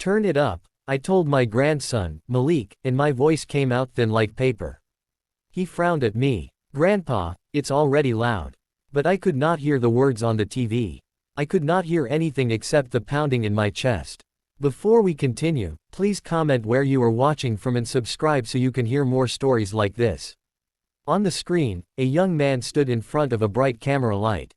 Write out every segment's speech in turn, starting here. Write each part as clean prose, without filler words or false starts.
Turn it up, I told my grandson, Malik, and my voice came out thin like paper. He frowned at me. Grandpa, it's already loud. But I could not hear the words on the TV. I could not hear anything except the pounding in my chest. Before we continue, please comment where you are watching from and subscribe so you can hear more stories like this. On the screen, a young man stood in front of a bright camera light.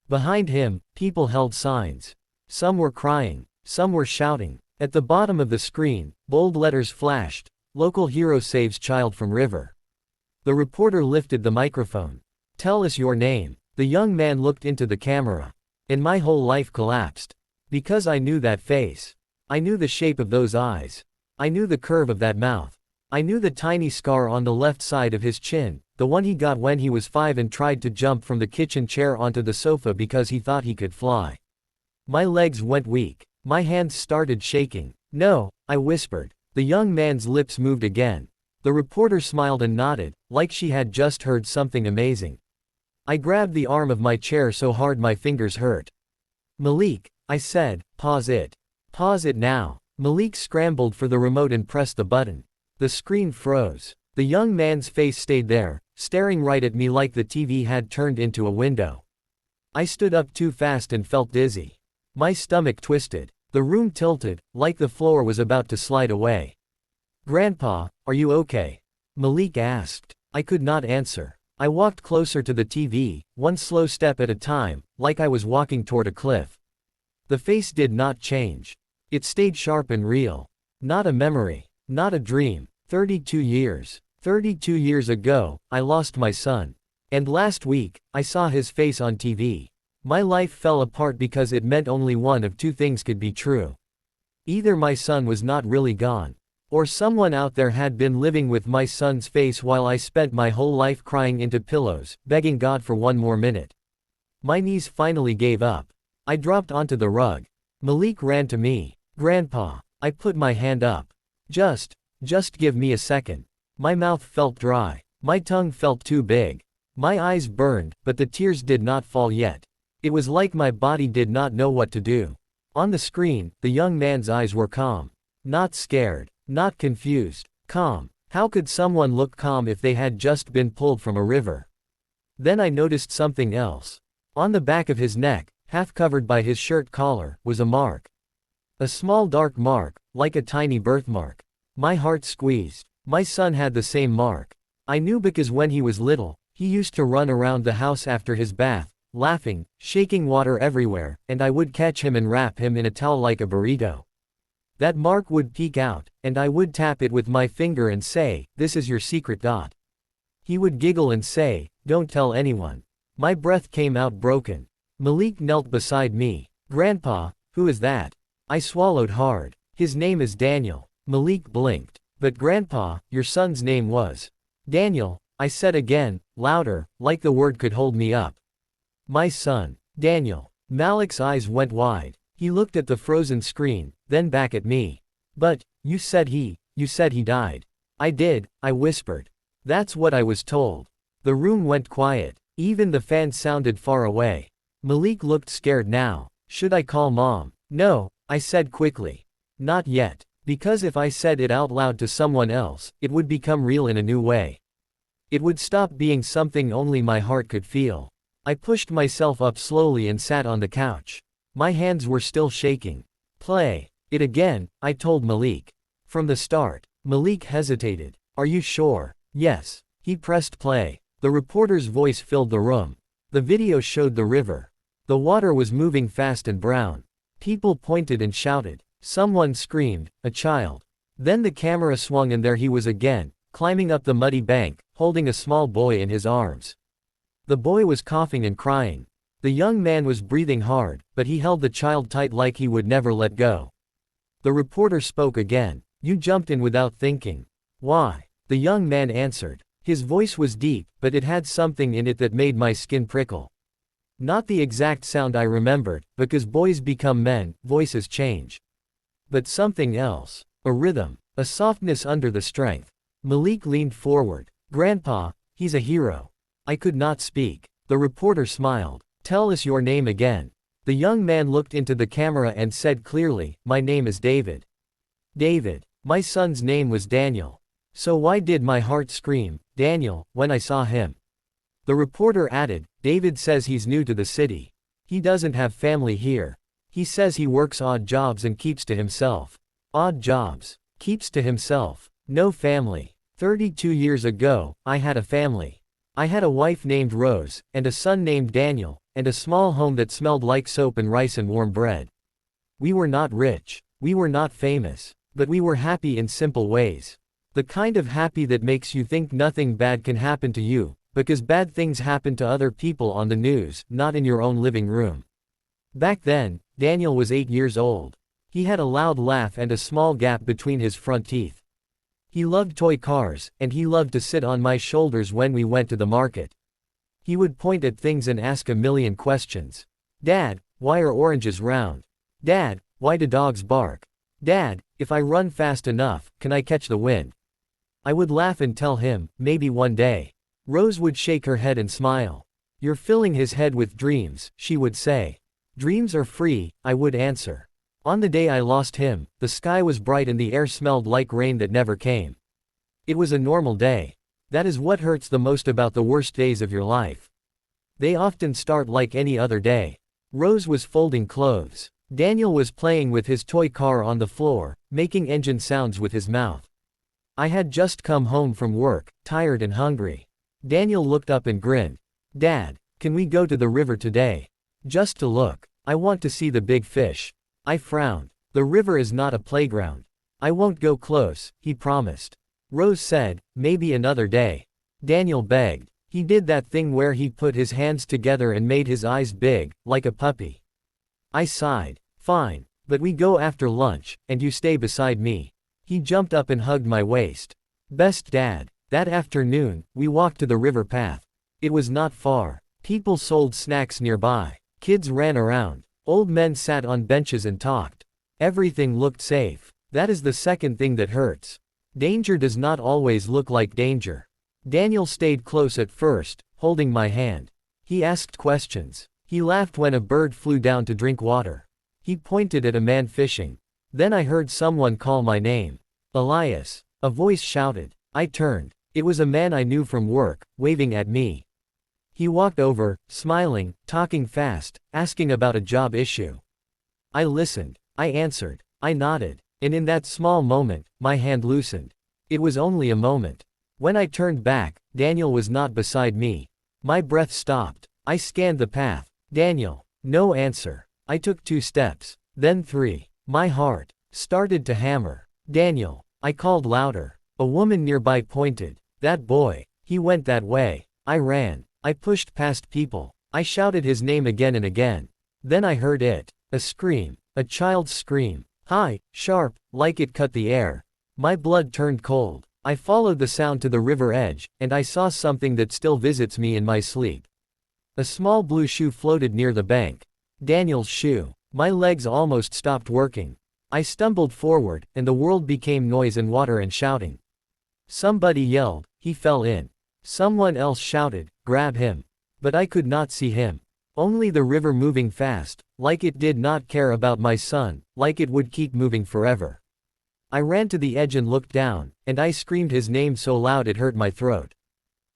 Behind him, people held signs. Some were crying, some were shouting. At the bottom of the screen, bold letters flashed, "Local hero saves child from river." The reporter lifted the microphone. "Tell us your name." The young man looked into the camera. And my whole life collapsed. Because I knew that face. I knew the shape of those eyes. I knew the curve of that mouth. I knew the tiny scar on the left side of his chin, the one he got when he was 5 and tried to jump from the kitchen chair onto the sofa because he thought he could fly. My legs went weak. My hands started shaking. "No," I whispered. The young man's lips moved again. The reporter smiled and nodded, like she had just heard something amazing. I grabbed the arm of my chair so hard my fingers hurt. "Malik," I said, "pause it. Pause it now." Malik scrambled for the remote and pressed the button. The screen froze. The young man's face stayed there, staring right at me like the TV had turned into a window. I stood up too fast and felt dizzy. My stomach twisted. The room tilted, like the floor was about to slide away. "Grandpa, are you okay?" Malik asked. I could not answer. I walked closer to the TV, one slow step at a time, like I was walking toward a cliff. The face did not change. It stayed sharp and real. Not a memory. Not a dream. 32 years. 32 years ago, I lost my son. And last week, I saw his face on TV. My life fell apart because it meant only one of two things could be true. Either my son was not really gone, or someone out there had been living with my son's face while I spent my whole life crying into pillows, begging God for one more minute. My knees finally gave up. I dropped onto the rug. Malik ran to me. "Grandpa." I put my hand up. Just give me a second." My mouth felt dry. My tongue felt too big. My eyes burned, but the tears did not fall yet. It was like my body did not know what to do. On the screen, the young man's eyes were calm. Not scared. Not confused. Calm. How could someone look calm if they had just been pulled from a river? Then I noticed something else. On the back of his neck, half covered by his shirt collar, was a mark. A small dark mark, like a tiny birthmark. My heart squeezed. My son had the same mark. I knew because when he was little, he used to run around the house after his bath, laughing, shaking water everywhere, and I would catch him and wrap him in a towel like a burrito. That mark would peek out, and I would tap it with my finger and say, "This is your secret dot." He would giggle and say, "Don't tell anyone." My breath came out broken. Malik knelt beside me. "Grandpa, who is that?" I swallowed hard. "His name is Daniel." Malik blinked. "But Grandpa, your son's name was Daniel," I said again, louder, like the word could hold me up. "My son, Daniel." Malik's eyes went wide. He looked at the frozen screen, then back at me. "But, you said he died." "I did," I whispered. "That's what I was told." The room went quiet. Even the fan sounded far away. Malik looked scared now. "Should I call Mom?" "No," I said quickly. "Not yet. Because if I said it out loud to someone else, it would become real in a new way. It would stop being something only my heart could feel." I pushed myself up slowly and sat on the couch. My hands were still shaking. "Play it again," I told Malik. "From the start." Malik hesitated. "Are you sure?" "Yes." He pressed play. The reporter's voice filled the room. The video showed the river. The water was moving fast and brown. People pointed and shouted. Someone screamed, a child. Then the camera swung and there he was again, climbing up the muddy bank, holding a small boy in his arms. The boy was coughing and crying. The young man was breathing hard, but he held the child tight like he would never let go. The reporter spoke again. "You jumped in without thinking." "Why?" The young man answered. His voice was deep, but it had something in it that made my skin prickle. Not the exact sound I remembered, because boys become men, voices change. But something else. A rhythm. A softness under the strength. Malik leaned forward. "Grandpa, he's a hero." I could not speak. The reporter smiled. "Tell us your name again." The young man looked into the camera and said clearly, "My name is David." David. My son's name was Daniel. So why did my heart scream, Daniel, when I saw him? The reporter added, David says he's new to the city. He doesn't have family here. He says he works odd jobs and keeps to himself. Odd jobs. Keeps to himself. No family. 32 years ago, I had a family. I had a wife named Rose, and a son named Daniel, and a small home that smelled like soap and rice and warm bread. We were not rich. We were not famous. But we were happy in simple ways. The kind of happy that makes you think nothing bad can happen to you, because bad things happen to other people on the news, not in your own living room. Back then, Daniel was 8 years old. He had a loud laugh and a small gap between his front teeth. He loved toy cars, and he loved to sit on my shoulders when we went to the market. He would point at things and ask a million questions. Dad, why are oranges round? Dad, why do dogs bark? Dad, if I run fast enough, can I catch the wind? I would laugh and tell him, maybe one day. Rose would shake her head and smile. You're filling his head with dreams, she would say. Dreams are free, I would answer. On the day I lost him, the sky was bright and the air smelled like rain that never came. It was a normal day. That is what hurts the most about the worst days of your life. They often start like any other day. Rose was folding clothes. Daniel was playing with his toy car on the floor, making engine sounds with his mouth. I had just come home from work, tired and hungry. Daniel looked up and grinned. Dad, can we go to the river today? Just to look. I want to see the big fish. I frowned. The river is not a playground. I won't go close, he promised. Rose said, maybe another day. Daniel begged. He did that thing where he put his hands together and made his eyes big, like a puppy. I sighed. Fine, but we go after lunch, and you stay beside me. He jumped up and hugged my waist. Best dad. That afternoon, we walked to the river path. It was not far. People sold snacks nearby. Kids ran around. Old men sat on benches and talked. Everything looked safe. That is the second thing that hurts. Danger does not always look like danger. Daniel stayed close at first, holding my hand. He asked questions. He laughed when a bird flew down to drink water. He pointed at a man fishing. Then I heard someone call my name. Elias. A voice shouted. I turned. It was a man I knew from work, waving at me. He walked over, smiling, talking fast, asking about a job issue. I listened. I answered. I nodded. And in that small moment, my hand loosened. It was only a moment. When I turned back, Daniel was not beside me. My breath stopped. I scanned the path. Daniel. No answer. I took 2 steps. Then 3. My heart started to hammer. Daniel. I called louder. A woman nearby pointed. That boy. He went that way. I ran. I pushed past people. I shouted his name again and again. Then I heard it. A scream. A child's scream. High, sharp, like it cut the air. My blood turned cold. I followed the sound to the river edge, and I saw something that still visits me in my sleep. A small blue shoe floated near the bank. Daniel's shoe. My legs almost stopped working. I stumbled forward, and the world became noise and water and shouting. Somebody yelled, he fell in. Someone else shouted, grab him. But I could not see him. Only the river moving fast, like it did not care about my son, like it would keep moving forever. I ran to the edge and looked down, and I screamed his name so loud it hurt my throat.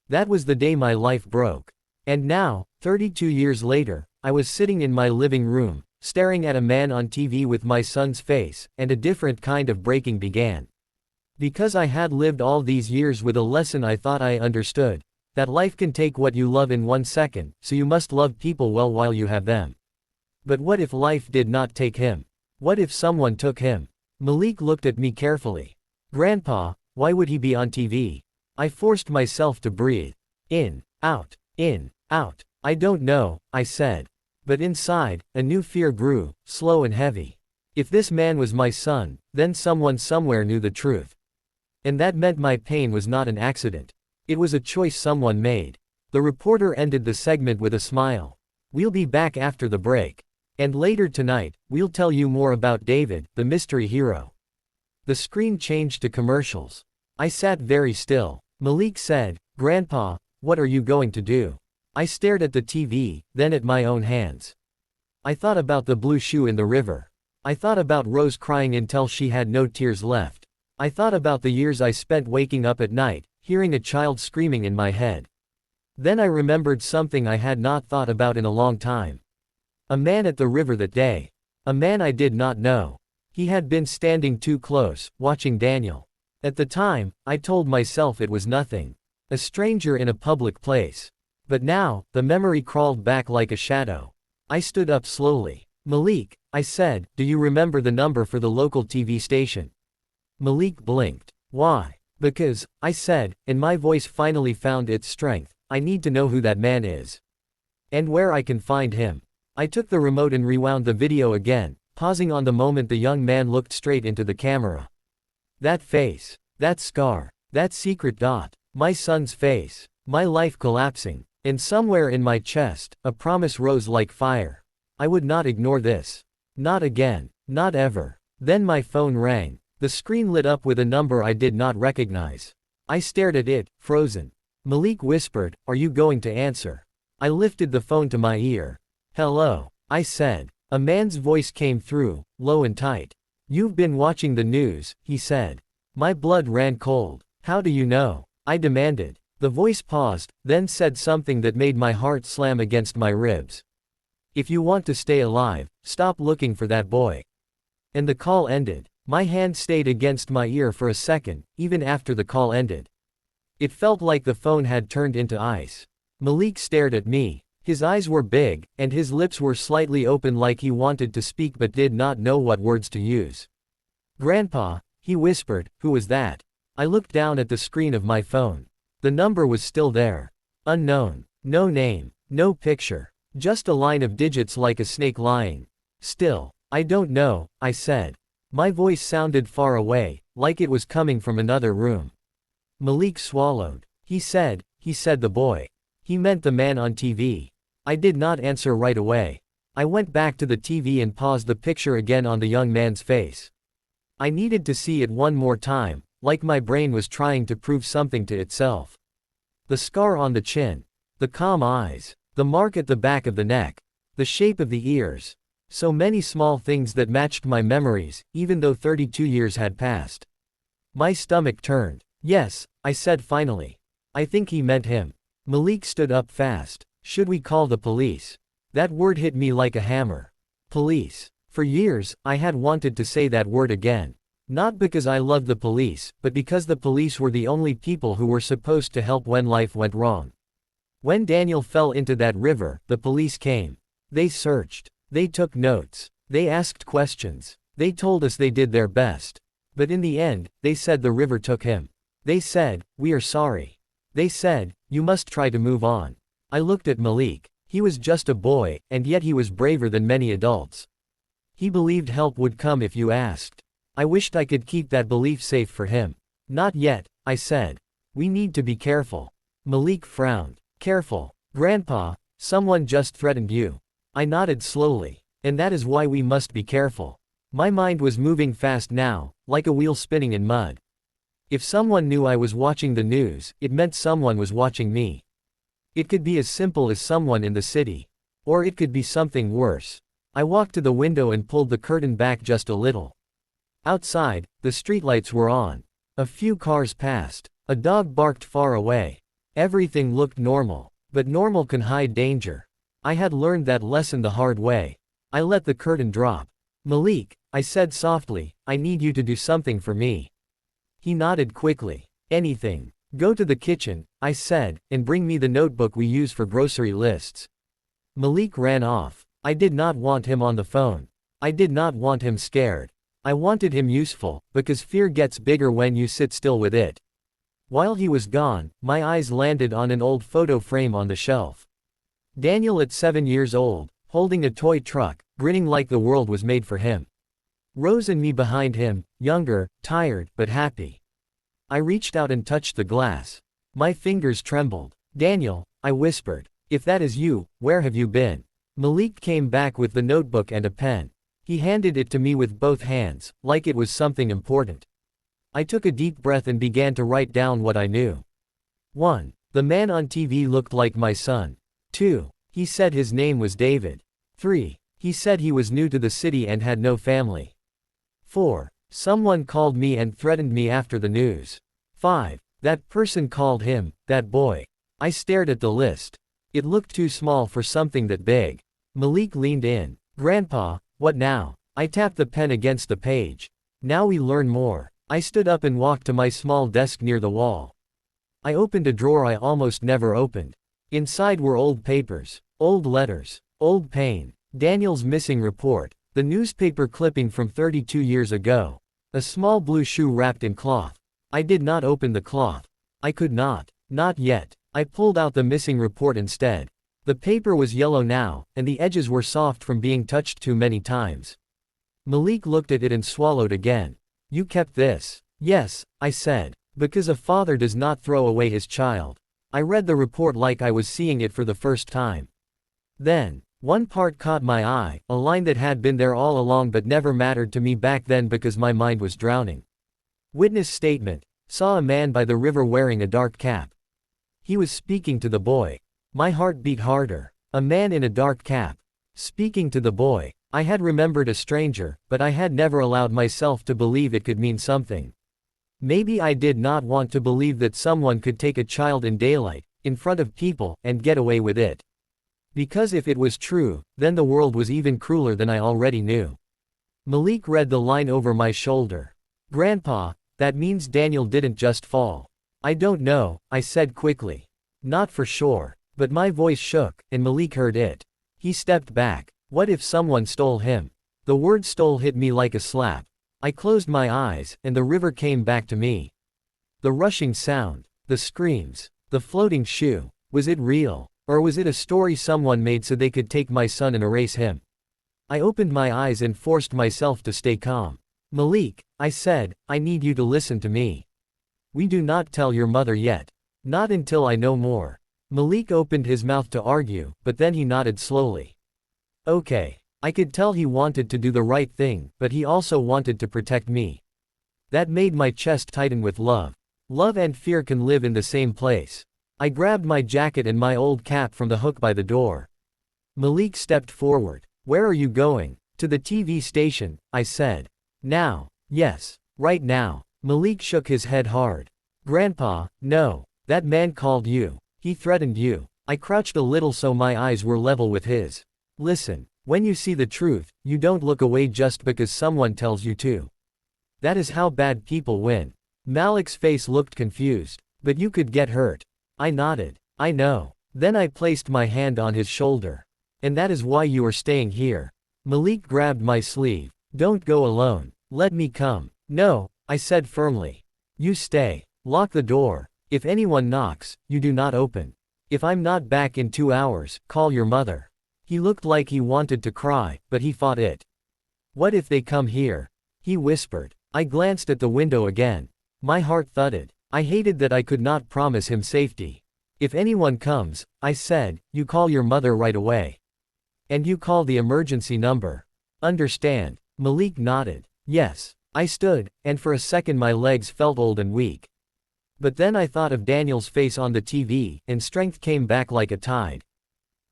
That was the day my life broke. And now, 32 years later, I was sitting in my living room, staring at a man on TV with my son's face, and a different kind of breaking began. Because I had lived all these years with a lesson I thought I understood, that life can take what you love in 1 second, so you must love people well while you have them. But what if life did not take him? What if someone took him? Malik looked at me carefully. Grandpa, why would he be on TV? I forced myself to breathe. In, out, in, out. I don't know, I said. But inside, a new fear grew, slow and heavy. If this man was my son, then someone somewhere knew the truth. And that meant my pain was not an accident. It was a choice someone made. The reporter ended the segment with a smile. We'll be back after the break. And later tonight, we'll tell you more about David, the mystery hero. The screen changed to commercials. I sat very still. Malik said, Grandpa, what are you going to do? I stared at the TV, then at my own hands. I thought about the blue shoe in the river. I thought about Rose crying until she had no tears left. I thought about the years I spent waking up at night, hearing a child screaming in my head. Then I remembered something I had not thought about in a long time. A man at the river that day. A man I did not know. He had been standing too close, watching Daniel. At the time, I told myself it was nothing. A stranger in a public place. But now, the memory crawled back like a shadow. I stood up slowly. "Malik," I said, "do you remember the number for the local TV station?" Malik blinked. "Why?" "Because," I said, and my voice finally found its strength, "I need to know who that man is. And where I can find him." I took the remote and rewound the video again, pausing on the moment the young man looked straight into the camera. That face. That scar. That secret dot. My son's face. My life collapsing. And somewhere in my chest, a promise rose like fire. I would not ignore this. Not again. Not ever. Then my phone rang. The screen lit up with a number I did not recognize. I stared at it, frozen. Malik whispered, "Are you going to answer?" I lifted the phone to my ear. "Hello," I said. A man's voice came through, low and tight. "You've been watching the news," he said. My blood ran cold. "How do you know?" I demanded. The voice paused, then said something that made my heart slam against my ribs. "If you want to stay alive, stop looking for that boy." And the call ended. My hand stayed against my ear for a second, even after the call ended. It felt like the phone had turned into ice. Malik stared at me. His eyes were big, and his lips were slightly open like he wanted to speak but did not know what words to use. "Grandpa," he whispered, "who was that?" I looked down at the screen of my phone. The number was still there. Unknown. No name. No picture. Just a line of digits like a snake lying still. "I don't know," I said. My voice sounded far away, like it was coming from another room. Malik swallowed. He said the boy. He meant the man on TV. I did not answer right away. I went back to the TV and paused the picture again on the young man's face. I needed to see it one more time, like my brain was trying to prove something to itself. The scar on the chin. The calm eyes. The mark at the back of the neck. The shape of the ears. So many small things that matched my memories, even though 32 years had passed. My stomach turned. "Yes," I said finally. "I think he meant him." Malik stood up fast. "Should we call the police?" That word hit me like a hammer. Police. For years, I had wanted to say that word again. Not because I loved the police, but because the police were the only people who were supposed to help when life went wrong. When Daniel fell into that river, the police came. They searched. They took notes. They asked questions. They told us they did their best. But in the end, they said the river took him. They said, "We are sorry." They said, "You must try to move on." I looked at Malik. He was just a boy, and yet he was braver than many adults. He believed help would come if you asked. I wished I could keep that belief safe for him. "Not yet," I said. "We need to be careful." Malik frowned. "Careful, Grandpa, someone just threatened you." I nodded slowly. "And that is why we must be careful." My mind was moving fast now, like a wheel spinning in mud. If someone knew I was watching the news, it meant someone was watching me. It could be as simple as someone in the city. Or it could be something worse. I walked to the window and pulled the curtain back just a little. Outside, the streetlights were on. A few cars passed. A dog barked far away. Everything looked normal. But normal can hide danger. I had learned that lesson the hard way. I let the curtain drop. "Malik," I said softly, "I need you to do something for me." He nodded quickly. "Anything. Go to the kitchen," I said, "and bring me the notebook we use for grocery lists." Malik ran off. I did not want him on the phone. I did not want him scared. I wanted him useful, because fear gets bigger when you sit still with it. While he was gone, my eyes landed on an old photo frame on the shelf. Daniel at 7 years old, holding a toy truck, grinning like the world was made for him. Rose and me behind him, younger, tired, but happy. I reached out and touched the glass. My fingers trembled. "Daniel," I whispered. "If that is you, where have you been?" Malik came back with the notebook and a pen. He handed it to me with both hands, like it was something important. I took a deep breath and began to write down what I knew. 1. The man on TV looked like my son. 2. He said his name was David. 3. He said he was new to the city and had no family. 4. Someone called me and threatened me after the news. 5. That person called him, that boy. I stared at the list. It looked too small for something that big. Malik leaned in. Grandpa, what now? I tapped the pen against the page. Now we learn more. I stood up and walked to my small desk near the wall. I opened a drawer I almost never opened. Inside were old papers, old letters, old pain, Daniel's missing report, the newspaper clipping from 32 years ago, a small blue shoe wrapped in cloth. I did not open the cloth. I could not yet. I pulled out the missing report instead. The paper was yellow now, and the edges were soft from being touched too many times. Malik looked at it and swallowed again. You kept this? Yes, I said. Because a father does not throw away his child. I read the report like I was seeing it for the first time. Then, one part caught my eye, a line that had been there all along but never mattered to me back then because my mind was drowning. Witness statement. Saw a man by the river wearing a dark cap. He was speaking to the boy. My heart beat harder. A man in a dark cap. Speaking to the boy. I had remembered a stranger, but I had never allowed myself to believe it could mean something. Maybe I did not want to believe that someone could take a child in daylight, in front of people, and get away with it. Because if it was true, then the world was even crueler than I already knew. Malik read the line over my shoulder. Grandpa, that means Daniel didn't just fall. I don't know, I said quickly. Not for sure. But my voice shook, and Malik heard it. He stepped back. What if someone stole him? The word stole hit me like a slap. I closed my eyes, and the river came back to me. The rushing sound, the screams, the floating shoe. Was it real? Or was it a story someone made so they could take my son and erase him? I opened my eyes and forced myself to stay calm. Malik, I said, I need you to listen to me. We do not tell your mother yet. Not until I know more. Malik opened his mouth to argue, but then he nodded slowly. Okay. I could tell he wanted to do the right thing, but he also wanted to protect me. That made my chest tighten with love. Love and fear can live in the same place. I grabbed my jacket and my old cap from the hook by the door. Malik stepped forward. Where are you going? To the TV station, I said. Now. Yes. Right now. Malik shook his head hard. Grandpa, no. That man called you. He threatened you. I crouched a little so my eyes were level with his. Listen, when you see the truth, you don't look away just because someone tells you to. That is how bad people win. Malik's face looked confused. But you could get hurt. I nodded. I know. Then I placed my hand on his shoulder. And that is why you are staying here. Malik grabbed my sleeve. Don't go alone. Let me come. No, I said firmly. You stay. Lock the door. If anyone knocks, you do not open. If I'm not back in 2 hours, call your mother. He looked like he wanted to cry, but he fought it. What if they come here? He whispered. I glanced at the window again. My heart thudded. I hated that I could not promise him safety. If anyone comes, I said, you call your mother right away. And you call the emergency number. Understand? Malik nodded. Yes. I stood, and for a second my legs felt old and weak. But then I thought of Daniel's face on the TV, and strength came back like a tide.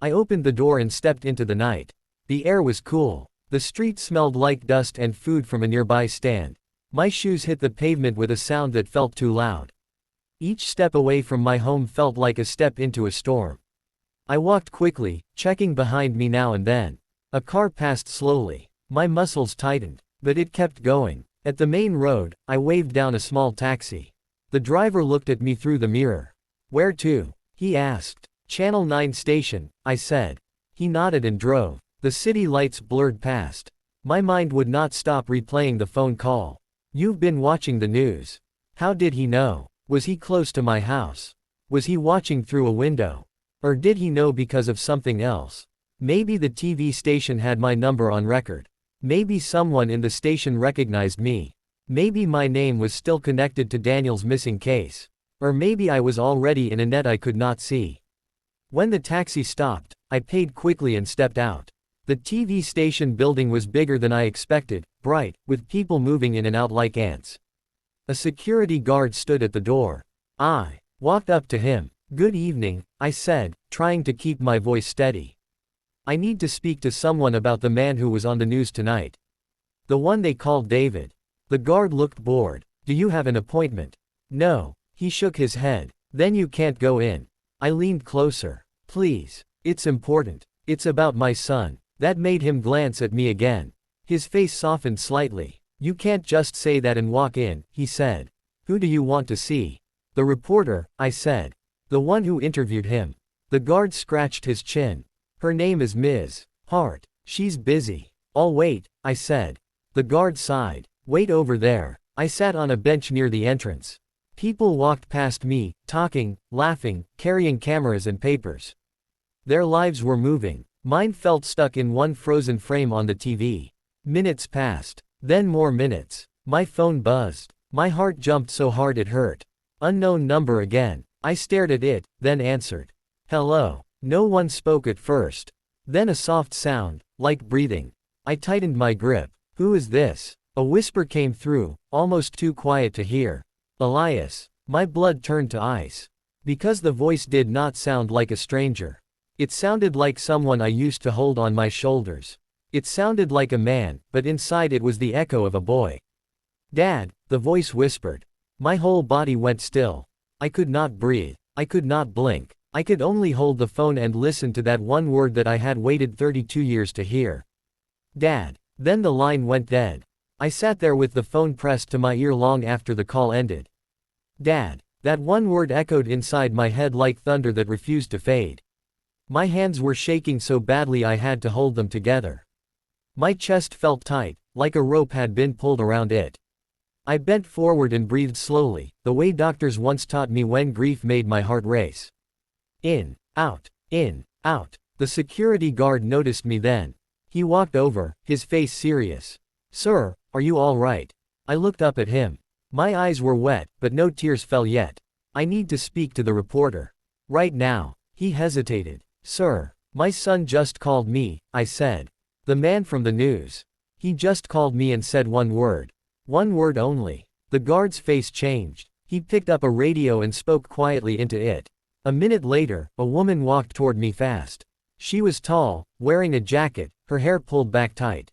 I opened the door and stepped into the night. The air was cool. The street smelled like dust and food from a nearby stand. My shoes hit the pavement with a sound that felt too loud. Each step away from my home felt like a step into a storm. I walked quickly, checking behind me now and then. A car passed slowly. My muscles tightened, but it kept going. At the main road, I waved down a small taxi. The driver looked at me through the mirror. Where to? He asked. Channel 9 station, I said. He nodded and drove. The city lights blurred past. My mind would not stop replaying the phone call. You've been watching the news. How did he know? Was he close to my house? Was he watching through a window? Or did he know because of something else? Maybe the TV station had my number on record. Maybe someone in the station recognized me. Maybe my name was still connected to Daniel's missing case. Or maybe I was already in a net I could not see. When the taxi stopped, I paid quickly and stepped out. The TV station building was bigger than I expected, bright, with people moving in and out like ants. A security guard stood at the door. I walked up to him. Good evening, I said, trying to keep my voice steady. I need to speak to someone about the man who was on the news tonight. The one they called David. The guard looked bored. Do you have an appointment? No. He shook his head. Then you can't go in. I leaned closer. Please. It's important. It's about my son. That made him glance at me again. His face softened slightly. You can't just say that and walk in, he said. Who do you want to see? The reporter, I said. The one who interviewed him. The guard scratched his chin. Her name is Ms. Hart. She's busy. I'll wait, I said. The guard sighed. Wait over there. I sat on a bench near the entrance. People walked past me, talking, laughing, carrying cameras and papers. Their lives were moving. Mine felt stuck in one frozen frame on the TV. Minutes passed. Then more minutes. My phone buzzed. My heart jumped so hard it hurt. Unknown number again. I stared at it, then answered. Hello. No one spoke at first. Then a soft sound, like breathing. I tightened my grip. Who is this? A whisper came through, almost too quiet to hear. Elias. My blood turned to ice. Because the voice did not sound like a stranger. It sounded like someone I used to hold on my shoulders. It sounded like a man, but inside it was the echo of a boy. Dad, the voice whispered. My whole body went still. I could not breathe. I could not blink. I could only hold the phone and listen to that one word that I had waited 32 years to hear. Dad. Then the line went dead. I sat there with the phone pressed to my ear long after the call ended. Dad. That one word echoed inside my head like thunder that refused to fade. My hands were shaking so badly I had to hold them together. My chest felt tight, like a rope had been pulled around it. I bent forward and breathed slowly, the way doctors once taught me when grief made my heart race. In, out, in, out. The security guard noticed me then. He walked over, his face serious. Sir, are you all right? I looked up at him. My eyes were wet, but no tears fell yet. I need to speak to the reporter. Right now. He hesitated. Sir, my son just called me, I said. The man from the news. He just called me and said one word. One word only. The guard's face changed. He picked up a radio and spoke quietly into it. A minute later, a woman walked toward me fast. She was tall, wearing a jacket, her hair pulled back tight.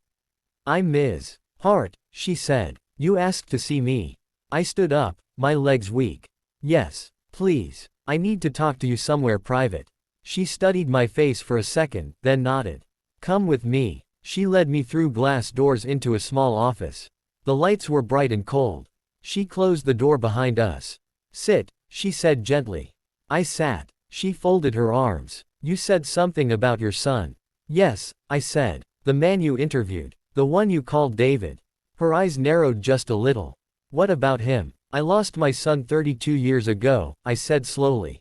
I'm Ms. Hart, she said. You asked to see me. I stood up, my legs weak. Yes, please. I need to talk to you somewhere private. She studied my face for a second, then nodded. Come with me. She led me through glass doors into a small office. The lights were bright and cold. She closed the door behind us. Sit, she said gently. I sat. She folded her arms. You said something about your son. Yes, I said. The man you interviewed. The one you called David. Her eyes narrowed just a little. What about him? I lost my son 32 years ago, I said slowly.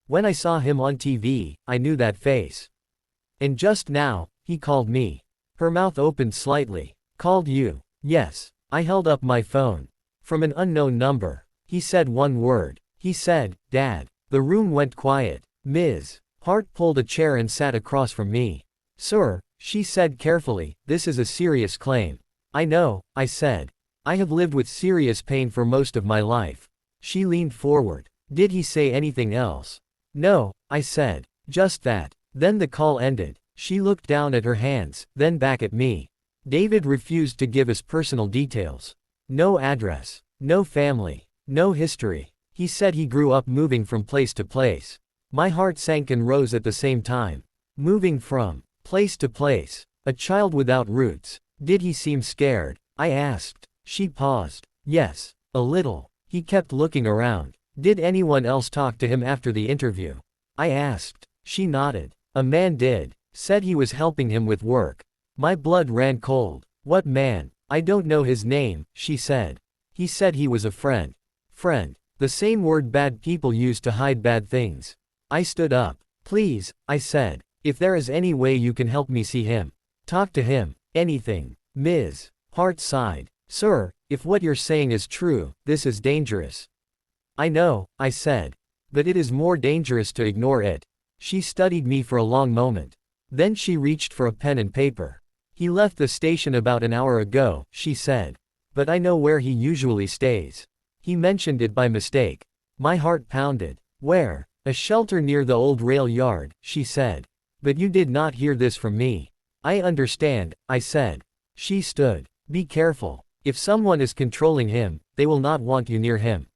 When I saw him on TV, I knew that face. And just now, he called me. Her mouth opened slightly. Called you? Yes. I held up my phone. From an unknown number. He said one word. He said, Dad. The room went quiet. Ms. Hart pulled a chair and sat across from me. Sir, she said carefully, this is a serious claim. I know, I said. I have lived with serious pain for most of my life. She leaned forward. Did he say anything else? No, I said. Just that. Then the call ended. She looked down at her hands, then back at me. David refused to give us personal details. No address. No family. No history. He said he grew up moving from place to place. My heart sank and rose at the same time. Moving from place to place. A child without roots. Did he seem scared? I asked. She paused. Yes, a little. He kept looking around. Did anyone else talk to him after the interview? I asked. She nodded. A man did. Said he was helping him with work. My blood ran cold. What man? I don't know his name, she said. He said he was a friend. Friend. The same word bad people use to hide bad things. I stood up. Please, I said. If there is any way you can help me see him. Talk to him. Anything. Ms. Hart sighed. Sir, if what you're saying is true, this is dangerous. I know, I said. But it is more dangerous to ignore it. She studied me for a long moment. Then she reached for a pen and paper. He left the station about an hour ago, she said. But I know where he usually stays. He mentioned it by mistake. My heart pounded. Where? A shelter near the old rail yard, she said. But you did not hear this from me. I understand, I said. She stood. Be careful. If someone is controlling him, they will not want you near him.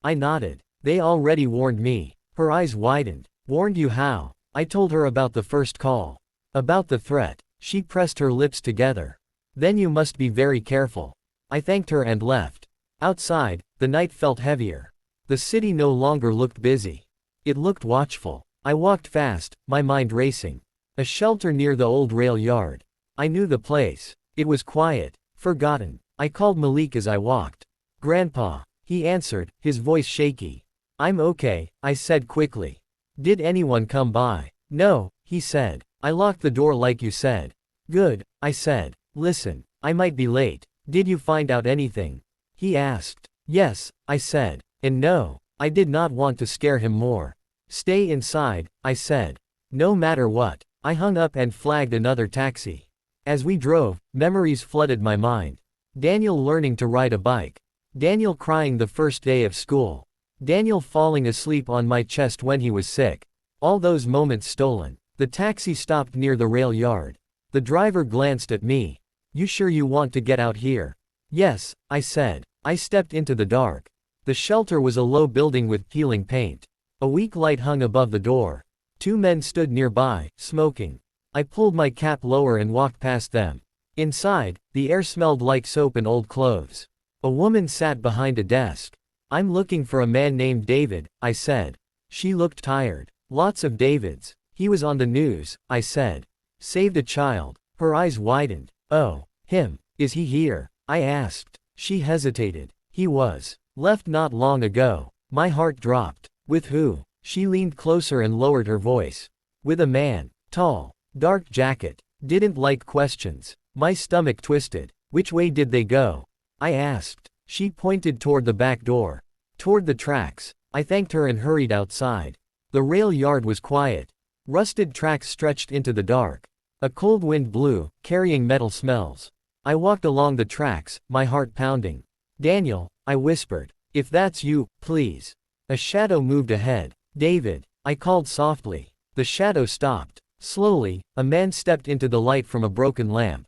I nodded. They already warned me. Her eyes widened. Warned you how? I told her about the first call. About the threat. She pressed her lips together. Then you must be very careful. I thanked her and left. Outside, the night felt heavier. The city no longer looked busy. It looked watchful. I walked fast, my mind racing. A shelter near the old rail yard. I knew the place. It was quiet, forgotten. I called Malik as I walked. Grandpa. He answered, his voice shaky. I'm okay, I said quickly. Did anyone come by? No, he said. I locked the door like you said. Good, I said. Listen, I might be late. Did you find out anything? He asked. Yes, I said. And no, I did not want to scare him more. Stay inside, I said. No matter what. I hung up and flagged another taxi. As we drove, memories flooded my mind. Daniel learning to ride a bike. Daniel crying the first day of school. Daniel falling asleep on my chest when he was sick. All those moments stolen. The taxi stopped near the rail yard. The driver glanced at me. You sure you want to get out here? Yes, I said. I stepped into the dark. The shelter was a low building with peeling paint. A weak light hung above the door. 2 men stood nearby, smoking. I pulled my cap lower and walked past them. Inside, the air smelled like soap and old clothes. A woman sat behind a desk. I'm looking for a man named David, I said. She looked tired. Lots of Davids. He was on the news, I said. Saved a child. Her eyes widened. Oh, him. Is he here? I asked. She hesitated. He was. Left not long ago. My heart dropped. With who? She leaned closer and lowered her voice. With a man. Tall. Dark jacket. Didn't like questions. My stomach twisted. Which way did they go? I asked. She pointed toward the back door. Toward the tracks. I thanked her and hurried outside. The rail yard was quiet. Rusted tracks stretched into the dark. A cold wind blew, carrying metal smells. I walked along the tracks, my heart pounding. Daniel, I whispered. If that's you, please. A shadow moved ahead. David, I called softly. The shadow stopped. Slowly, a man stepped into the light from a broken lamp.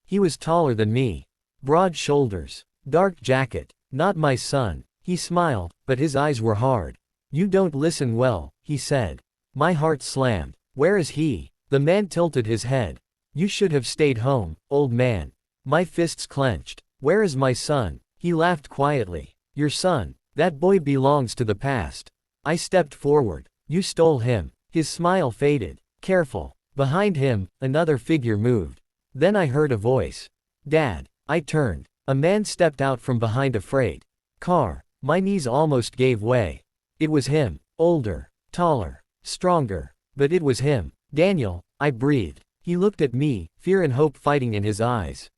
He was taller than me. Broad shoulders. Dark jacket. Not my son. He smiled, but his eyes were hard. You don't listen well, he said. My heart slammed. Where is he? The man tilted his head. You should have stayed home, old man. My fists clenched. Where is my son? He laughed quietly. Your son. That boy belongs to the past. I stepped forward. You stole him. His smile faded. Careful. Behind him, another figure moved. Then I heard a voice. Dad. I turned. A man stepped out from behind a freight car. My knees almost gave way. It was him. Older. Taller. Stronger. But it was him. Daniel, I breathed. He looked at me, fear and hope fighting in his eyes.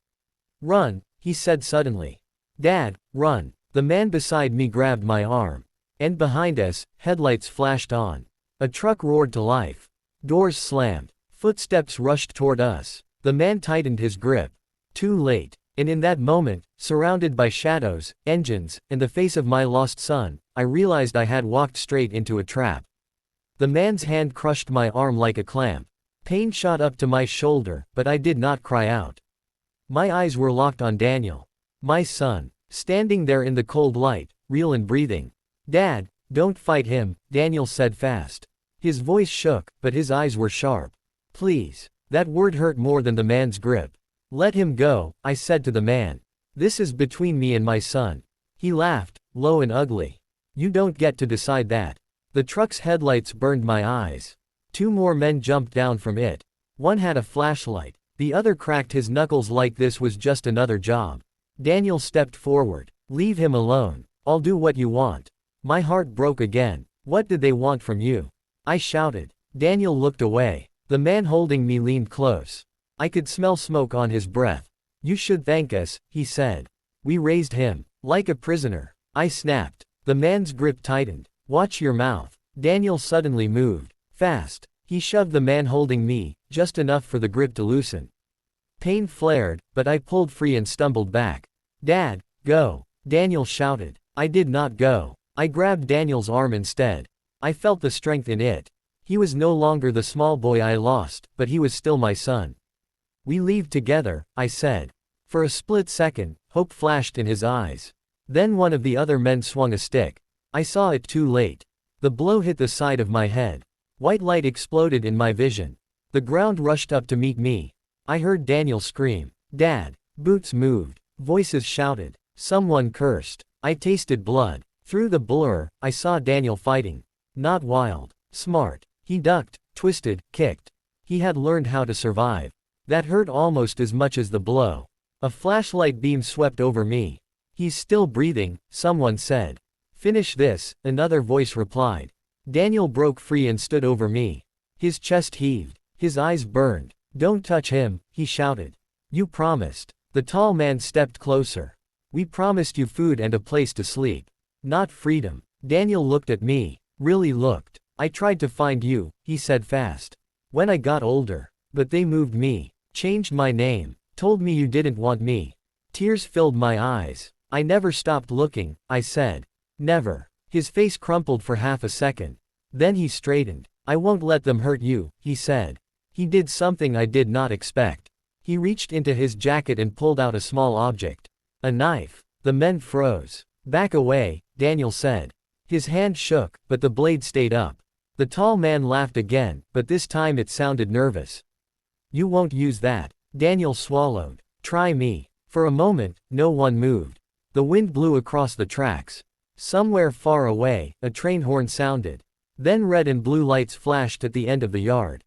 Run, he said suddenly. Dad, run. The man beside me grabbed my arm. And behind us, headlights flashed on. A truck roared to life. Doors slammed. Footsteps rushed toward us. The man tightened his grip. Too late. And in that moment, surrounded by shadows, engines, and the face of my lost son, I realized I had walked straight into a trap. The man's hand crushed my arm like a clamp. Pain shot up to my shoulder, but I did not cry out. My eyes were locked on Daniel. My son. Standing there in the cold light, real and breathing. Dad, don't fight him, Daniel said fast. His voice shook, but his eyes were sharp. Please. That word hurt more than the man's grip. Let him go, I said to the man. This is between me and my son. He laughed, low and ugly. You don't get to decide that. The truck's headlights burned my eyes. 2 more men jumped down from it. One had a flashlight. The other cracked his knuckles like this was just another job. Daniel stepped forward. Leave him alone. I'll do what you want. My heart broke again. What did they want from you? I shouted. Daniel looked away. The man holding me leaned close. I could smell smoke on his breath. You should thank us, he said. We raised him. Like a prisoner. I snapped. The man's grip tightened. Watch your mouth. Daniel suddenly moved. Fast. He shoved the man holding me, just enough for the grip to loosen. Pain flared, but I pulled free and stumbled back. Dad, go. Daniel shouted. I did not go. I grabbed Daniel's arm instead. I felt the strength in it. He was no longer the small boy I lost, but he was still my son. We leave together, I said. For a split second, hope flashed in his eyes. Then one of the other men swung a stick. I saw it too late. The blow hit the side of my head. White light exploded in my vision. The ground rushed up to meet me. I heard Daniel scream, "Dad!" Boots moved. Voices shouted. Someone cursed. I tasted blood. Through the blur, I saw Daniel fighting. Not wild. Smart. He ducked, twisted, kicked. He had learned how to survive. That hurt almost as much as the blow. A flashlight beam swept over me. "He's still breathing," someone said. "Finish this," another voice replied. Daniel broke free and stood over me. His chest heaved. His eyes burned. "Don't touch him," he shouted. "You promised." The tall man stepped closer. "We promised you food and a place to sleep. Not freedom." Daniel looked at me. Really looked. "I tried to find you," he said fast. "When I got older. But they moved me. Changed my name. Told me you didn't want me." Tears filled my eyes. "I never stopped looking," I said. "Never." His face crumpled for half a second. Then he straightened. "I won't let them hurt you," he said. He did something I did not expect. He reached into his jacket and pulled out a small object. A knife. The men froze. "Back away," Daniel said. His hand shook, but the blade stayed up. The tall man laughed again, but this time it sounded nervous. "You won't use that." Daniel swallowed. "Try me." For a moment, no one moved. The wind blew across the tracks. Somewhere far away, a train horn sounded. Then red and blue lights flashed at the end of the yard.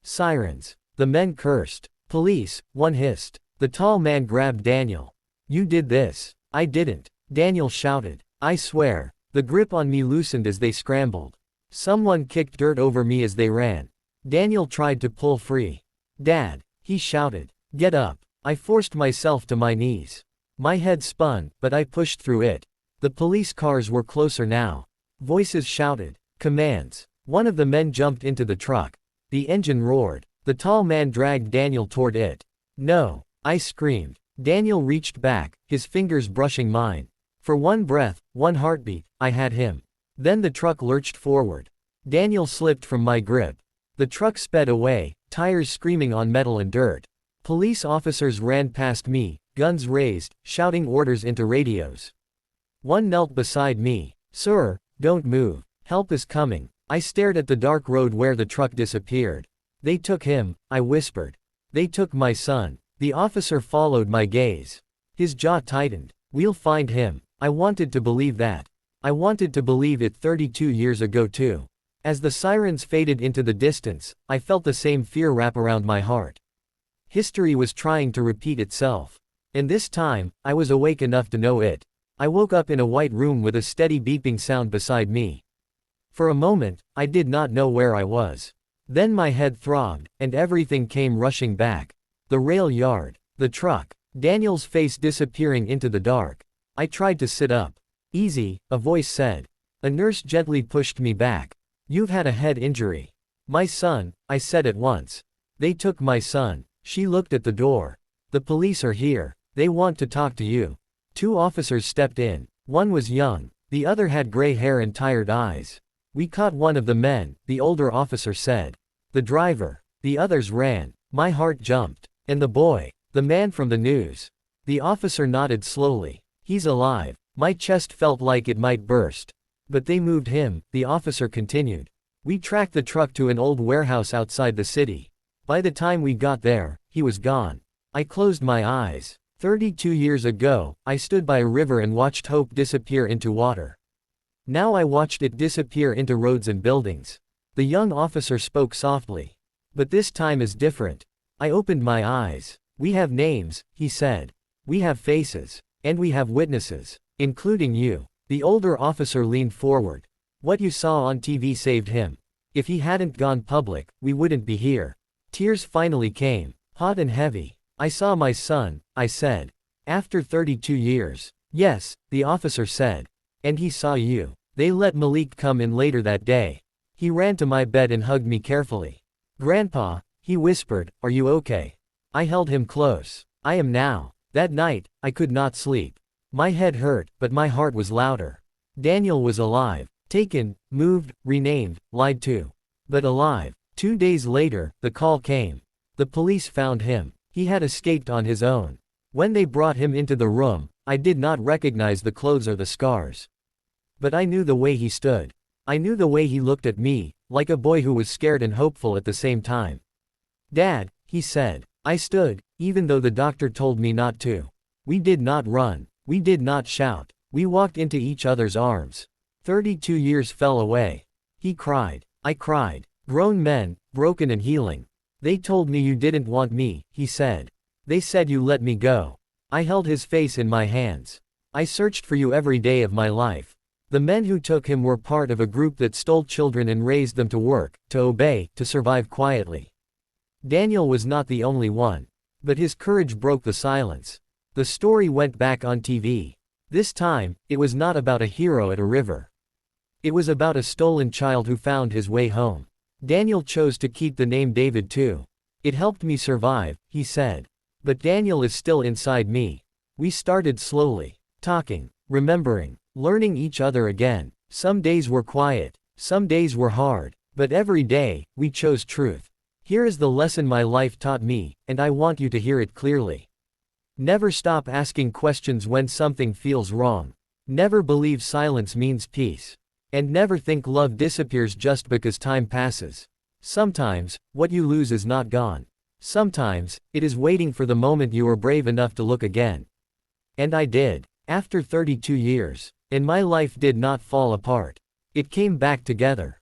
Sirens. The men cursed. "Police," one hissed. The tall man grabbed Daniel. "You did this." "I didn't." Daniel shouted. "I swear." The grip on me loosened as they scrambled. Someone kicked dirt over me as they ran. Daniel tried to pull free. "Dad," he shouted. "Get up." I forced myself to my knees. My head spun, but I pushed through it. The police cars were closer now. Voices shouted. Commands. One of the men jumped into the truck. The engine roared. The tall man dragged Daniel toward it. "No!" I screamed. Daniel reached back, his fingers brushing mine. For one breath, one heartbeat, I had him. Then the truck lurched forward. Daniel slipped from my grip. The truck sped away, tires screaming on metal and dirt. Police officers ran past me, guns raised, shouting orders into radios. One knelt beside me. "Sir, don't move. Help is coming." I stared at the dark road where the truck disappeared. "They took him," I whispered. "They took my son." The officer followed my gaze. His jaw tightened. "We'll find him." I wanted to believe that. I wanted to believe it 32 years ago too. As the sirens faded into the distance, I felt the same fear wrap around my heart. History was trying to repeat itself. And this time, I was awake enough to know it. I woke up in a white room with a steady beeping sound beside me. For a moment, I did not know where I was. Then my head throbbed, and everything came rushing back. The rail yard, the truck, Daniel's face disappearing into the dark. I tried to sit up. "Easy," a voice said. A nurse gently pushed me back. "You've had a head injury." "My son," I said at once. "They took my son." She looked at the door. "The police are here. They want to talk to you." Two officers stepped in. One was young. The other had gray hair and tired eyes. "We caught one of the men," the older officer said. "The driver." The others ran. My heart jumped. "And the boy? The man from the news?" The officer nodded slowly. "He's alive." My chest felt like it might burst. "But they moved him," the officer continued. "We tracked the truck to an old warehouse outside the city. By the time we got there, he was gone." I closed my eyes. 32 years ago, I stood by a river and watched hope disappear into water. Now I watched it disappear into roads and buildings. The young officer spoke softly. "But this time is different." I opened my eyes. "We have names," he said. "We have faces. And we have witnesses. Including you." The older officer leaned forward. "What you saw on TV saved him. If he hadn't gone public, we wouldn't be here." Tears finally came. Hot and heavy. "I saw my son," I said. "After 32 years. "Yes," the officer said. "And he saw you." They let Malik come in later that day. He ran to my bed and hugged me carefully. "Grandpa," he whispered, "are you okay?" I held him close. "I am now." That night, I could not sleep. My head hurt, but my heart was louder. Daniel was alive. Taken, moved, renamed, lied to. but alive. 2 days later, the call came. The police found him. He had escaped on his own. When they brought him into the room, I did not recognize the clothes or the scars. But I knew the way he stood. I knew the way he looked at me, like a boy who was scared and hopeful at the same time. "Dad," he said. I stood, even though the doctor told me not to. We did not run. We did not shout. We walked into each other's arms. 32 years fell away. He cried. I cried. Grown men, broken and healing. "They told me you didn't want me," he said. "They said you let me go." I held his face in my hands. "I searched for you every day of my life." The men who took him were part of a group that stole children and raised them to work, to obey, to survive quietly. Daniel was not the only one. But his courage broke the silence. The story went back on TV. This time, it was not about a hero at a river. It was about a stolen child who found his way home. Daniel chose to keep the name David too. "It helped me survive," he said. "But Daniel is still inside me." We started slowly. Talking. Remembering. Learning each other again. Some days were quiet. Some days were hard. But every day, we chose truth. Here is the lesson my life taught me, and I want you to hear it clearly. Never stop asking questions when something feels wrong. Never believe silence means peace. And never think love disappears just because time passes. Sometimes, what you lose is not gone. Sometimes, it is waiting for the moment you are brave enough to look again. And I did. After 32 years. And my life did not fall apart. It came back together.